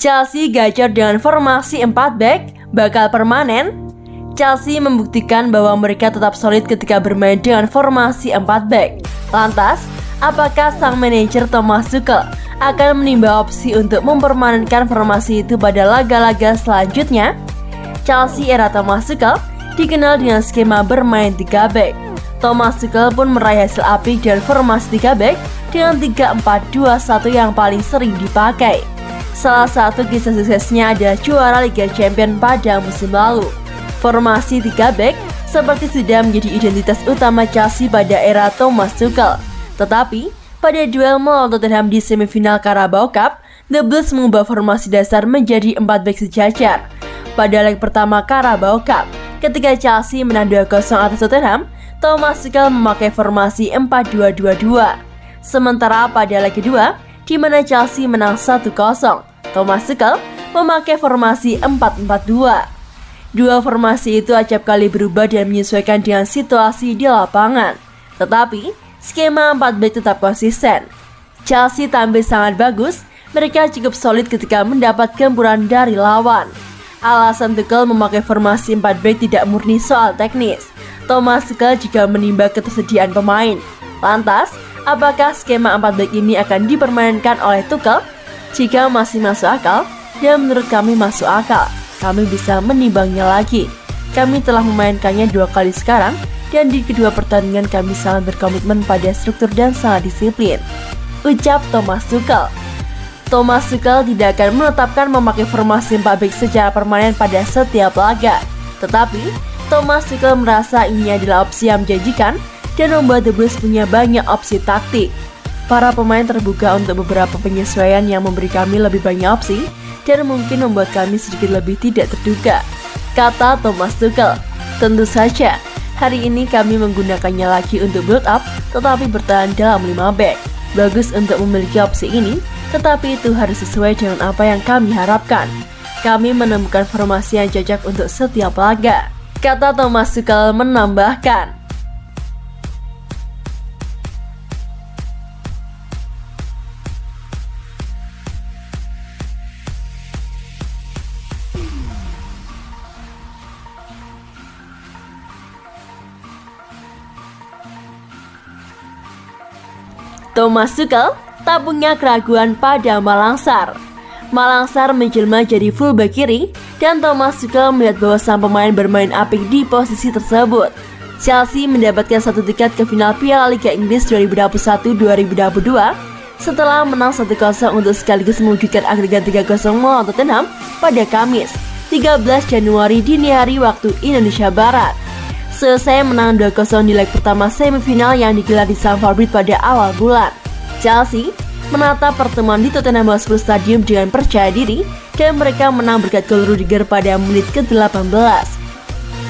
Chelsea gacor dengan formasi 4 back, bakal permanen? Chelsea membuktikan bahwa mereka tetap solid ketika bermain dengan formasi 4 back. Lantas, apakah sang manajer Thomas Tuchel akan menimba opsi untuk mempermanenkan formasi itu pada laga-laga selanjutnya? Chelsea era Thomas Tuchel dikenal dengan skema bermain 3 back. Thomas Tuchel pun meraih hasil apik dengan formasi 3 back dengan 3-4-2-1 yang paling sering dipakai. Salah satu kisah suksesnya adalah juara Liga Champions pada musim lalu. Formasi 3 back seperti sudah menjadi identitas utama Chelsea pada era Thomas Tuchel. Tetapi, pada duel melawan Tottenham di semifinal Carabao Cup, The Blues mengubah formasi dasar menjadi 4 back sejajar. Pada leg pertama Carabao Cup, ketika Chelsea menang 2-0 atas Tottenham, Thomas Tuchel memakai formasi 4-2-2-2. Sementara pada leg kedua, di mana Chelsea menang 1-0, Thomas Tuchel memakai formasi 4-4-2. Dua formasi itu acap kali berubah dan menyesuaikan dengan situasi di lapangan. Tetapi, skema 4 back tetap konsisten. Chelsea tampil sangat bagus, mereka cukup solid ketika mendapat gempuran dari lawan. Alasan Tuchel memakai formasi 4 back tidak murni soal teknis. Thomas Tuchel juga menimba ketersediaan pemain. Lantas, apakah skema 4 back ini akan dipermainkan oleh Tuchel? Jika masih masuk akal, dan menurut kami masuk akal, kami bisa menimbangnya lagi. Kami telah memainkannya 2 kali sekarang, dan di kedua pertandingan kami sangat berkomitmen pada struktur dan sangat disiplin, ucap Thomas Tuchel. Thomas Tuchel tidak akan menetapkan memakai formasi 4 back secara permanen pada setiap laga. Tetapi, Thomas Tuchel merasa ini adalah opsi yang menjanjikan dan membuat The Blues punya banyak opsi taktik. Para pemain terbuka untuk beberapa penyesuaian yang memberi kami lebih banyak opsi dan mungkin membuat kami sedikit lebih tidak terduga, kata Thomas Tuchel. Tentu saja, hari ini kami menggunakannya lagi untuk build up, tetapi bertahan dalam 5 back. Bagus untuk memiliki opsi ini, tetapi itu harus sesuai dengan apa yang kami harapkan. Kami menemukan formasi yang cocok untuk setiap laga, kata Thomas Tuchel menambahkan. Thomas Tuchel tak punya keraguan pada Malangsar. Malangsar menjelma jadi fullback kiri dan Thomas Tuchel melihat bahwa sang pemain bermain apik di posisi tersebut. Chelsea mendapatkan 1 tiket ke final Piala Liga Inggris 2021-2022 setelah menang 1-0 untuk sekaligus mewujudkan agregat 3-0 melawan Tottenham pada Kamis 13 Januari dini hari waktu Indonesia Barat. Selesai menang 2-0 di leg pertama semifinal yang digelar di Stamford Bridge pada awal bulan, Chelsea menatap pertemuan di Tottenham Hotspur Stadium dengan percaya diri dan mereka menang berkat gol Rudiger pada menit ke-18.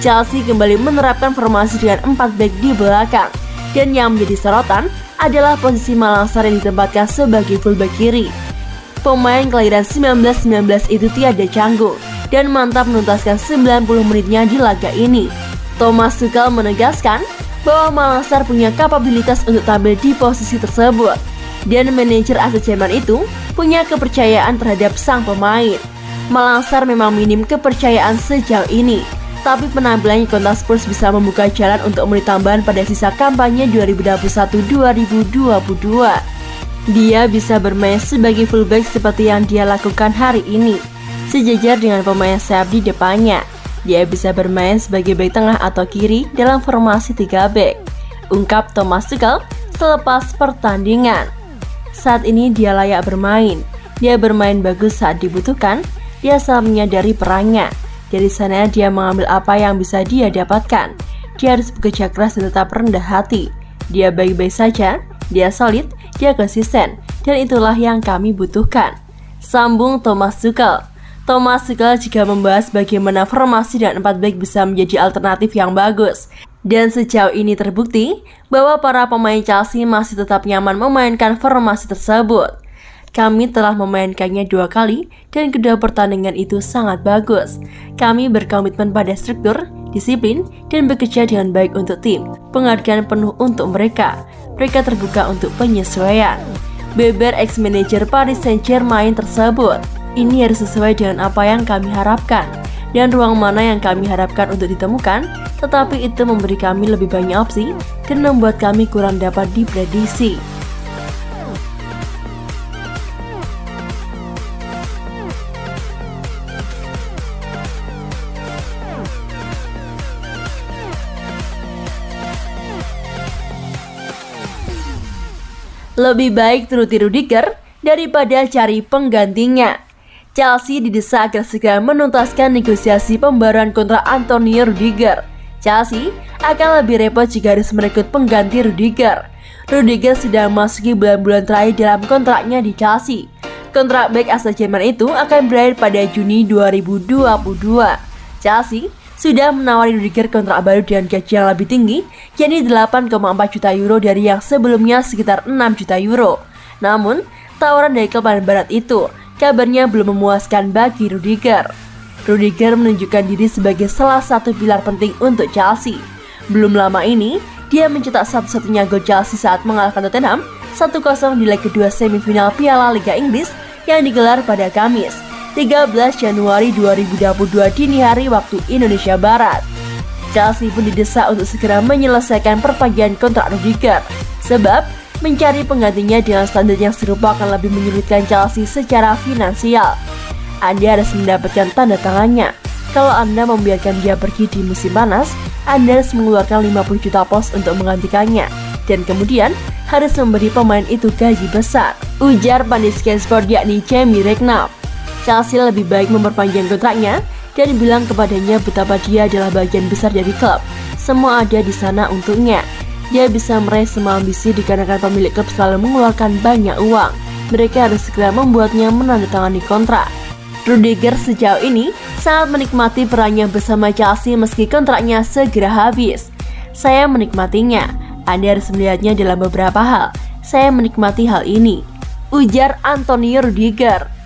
Chelsea kembali menerapkan formasi dengan 4 back di belakang, dan yang menjadi sorotan adalah posisi Malangsar yang ditempatkan sebagai fullback kiri. Pemain kelahiran 1919 itu tiada canggung dan mantap menuntaskan 90 menitnya di laga ini. Thomas Tuchel menegaskan bahwa Malangsar punya kapabilitas untuk tampil di posisi tersebut, dan manajer asal Jerman itu punya kepercayaan terhadap sang pemain. Malangsar memang minim kepercayaan sejauh ini, tapi penampilannya kontra Spurs bisa membuka jalan untuk menit tambahan pada sisa kampanye 2021-2022. Dia bisa bermain sebagai fullback seperti yang dia lakukan hari ini, sejajar dengan pemain sayap di depannya. Dia bisa bermain sebagai bek tengah atau kiri dalam formasi 3 back, ungkap Thomas Tuchel selepas pertandingan. Saat ini dia layak bermain. Dia bermain bagus saat dibutuhkan. Dia selalu menyadari perannya. Dari sana dia mengambil apa yang bisa dia dapatkan. Dia harus bekerja keras dan tetap rendah hati. Dia baik-baik saja. Dia solid. Dia konsisten. Dan itulah yang kami butuhkan, sambung Thomas Tuchel. Thomas Tuchel juga membahas bagaimana formasi dan 4 back bisa menjadi alternatif yang bagus. Dan sejauh ini terbukti bahwa para pemain Chelsea masih tetap nyaman memainkan formasi tersebut. Kami telah memainkannya 2 kali dan kedua pertandingan itu sangat bagus. Kami berkomitmen pada struktur, disiplin, dan bekerja dengan baik untuk tim. Penghargaan penuh untuk mereka. Mereka terbuka untuk penyesuaian, beber ex-manajer Paris Saint-Germain tersebut. Ini harus sesuai dengan apa yang kami harapkan dan ruang mana yang kami harapkan untuk ditemukan, tetapi itu memberi kami lebih banyak opsi dan membuat kami kurang dapat diprediksi. Lebih baik turuti Rudiger daripada cari penggantinya. Chelsea didesak agar segera menuntaskan negosiasi pembaruan kontrak Antonio Rudiger. Chelsea akan lebih repot jika harus merekrut pengganti Rudiger. Rudiger sedang memasuki bulan-bulan terakhir dalam kontraknya di Chelsea. Kontrak bek asal Jerman itu akan berakhir pada Juni 2022. Chelsea sudah menawari Rudiger kontrak baru dengan gaji yang lebih tinggi, yakni 8,4 juta euro dari yang sebelumnya sekitar 6 juta euro. Namun, tawaran dari klub barat itu kabarnya belum memuaskan bagi Rudiger. Rudiger menunjukkan diri sebagai salah satu pilar penting untuk Chelsea. Belum lama ini, dia mencetak satu-satunya gol Chelsea saat mengalahkan Tottenham 1-0 di leg kedua semifinal Piala Liga Inggris yang digelar pada Kamis 13 Januari 2022 dini hari waktu Indonesia Barat. Chelsea pun didesak untuk segera menyelesaikan perpanjangan kontrak Rudiger, sebab mencari penggantinya dengan standar yang serupa akan lebih menyulitkan Chelsea secara finansial. Anda harus mendapatkan tanda tangannya. Kalau Anda membiarkan dia pergi di musim panas, Anda harus mengeluarkan 50 juta pound untuk menggantikannya, dan kemudian harus memberi pemain itu gaji besar, ujar pandit Sky Sport yakni Jamie Redknapp. Chelsea lebih baik memperpanjang kontraknya dan bilang kepadanya betapa dia adalah bagian besar dari klub. Semua ada di sana untuknya. Dia bisa meraih semua ambisi dikarenakan pemilik klub selalu mengeluarkan banyak uang. Mereka harus segera membuatnya menandatangani kontrak. Rudiger sejauh ini sangat menikmati perannya bersama Chelsea meski kontraknya segera habis. Saya menikmatinya. Anda harus melihatnya dalam beberapa hal. Saya menikmati hal ini, ujar Antonio Rudiger.